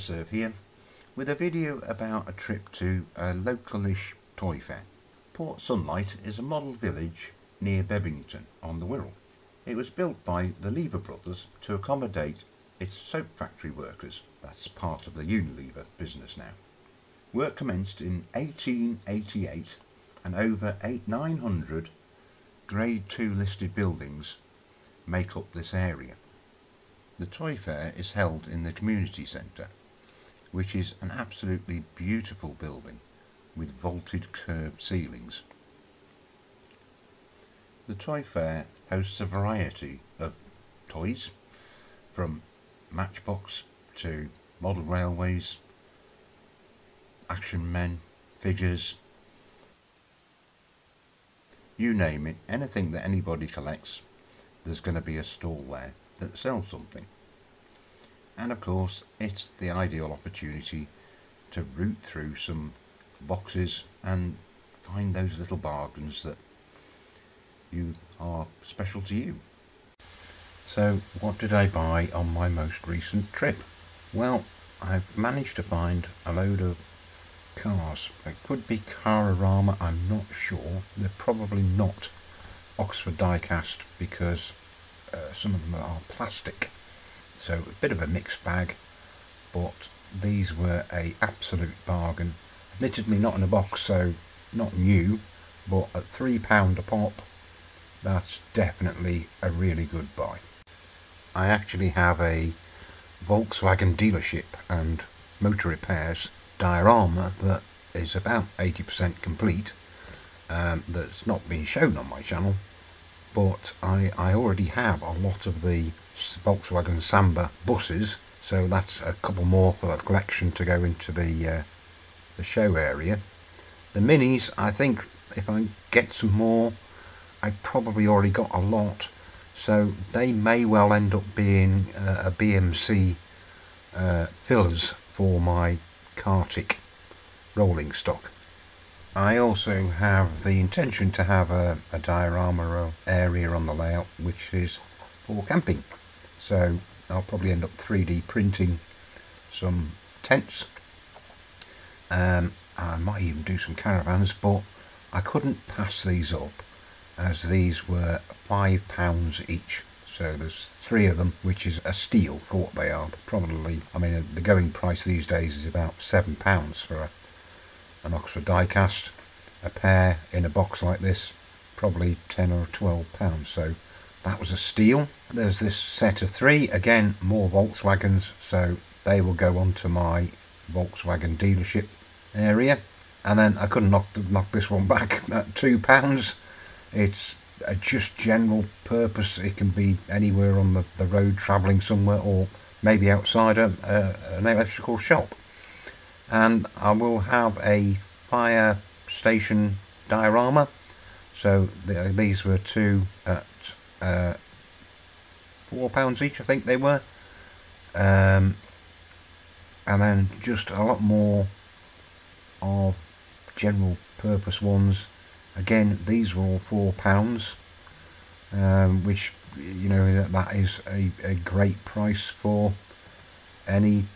Timberserve here with a video about a trip to a localish toy fair. Port Sunlight is a model village near Bebington on the Wirral. It was built by the Lever brothers to accommodate its soap factory workers. That's part of the Unilever business now. Work commenced in 1888 and over 900 Grade 2 listed buildings make up this area. The toy fair is held in the community centre, which is an absolutely beautiful building with vaulted curved ceilings. The toy fair hosts a variety of toys, from Matchbox to model railways, action men, figures, you name it, anything that anybody collects, there's going to be a stall there that sells something. And of course it's the ideal opportunity to root through some boxes and find those little bargains that you are special to you. So what did I buy on my most recent trip? Well, I've managed to find a load of cars. It could be Carorama, I'm not sure. They're probably not Oxford die-cast because some of them are plastic, so a bit of a mixed bag, but these were a absolute bargain. Admittedly not in a box, so not new, but at £3 a pop, that's definitely a really good buy. I actually have a Volkswagen dealership and motor repairs diorama that is about 80% complete, that's not been shown on my channel, but I already have a lot of the Volkswagen Samba buses, so that's a couple more for the collection to go into the show area. The minis, I think if I get some more, I probably already got a lot, so they may well end up being a BMC fillers for my Kartik rolling stock. I also have the intention to have a diorama area on the layout which is for camping, so I'll probably end up 3D printing some tents. I might even do some caravans, but I couldn't pass these up as these were £5 each. So there's 3 of them, which is a steal for what they are. Probably, I mean, the going price these days is about £7 for an Oxford die-cast. A pair in a box like this, probably £10 or £12. So that was a steal. There's this set of 3, again more Volkswagens, so they will go onto my Volkswagen dealership area. And then I couldn't knock this one back at £2. It's a just general purpose. It can be anywhere on the road travelling somewhere, or maybe outside an electrical shop. And I will have a fire station diorama, so these were 2 at £4 each, I think they were, and then just a lot more of general purpose ones. Again, these were all £4, which, you know, that is a great price for any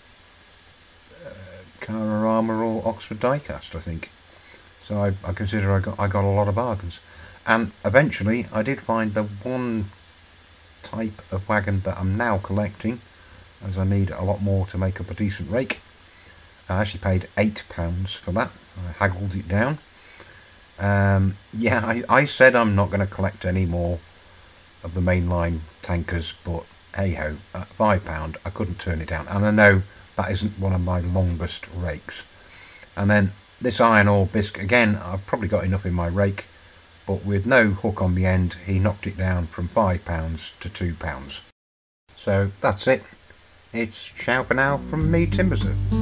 Carorama or Oxford die-cast, I think. So I consider I got a lot of bargains. And eventually I did find the one type of wagon that I'm now collecting, as I need a lot more to make up a decent rake. I actually paid £8 for that. I haggled it down. Yeah, I said I'm not going to collect any more of the mainline tankers, but hey ho, at £5 I couldn't turn it down. And I know that isn't one of my longest rakes. And then this iron ore bisque, again, I've probably got enough in my rake, but with no hook on the end, he knocked it down from £5 to £2. So that's it. It's ciao for now from me, Timberserve.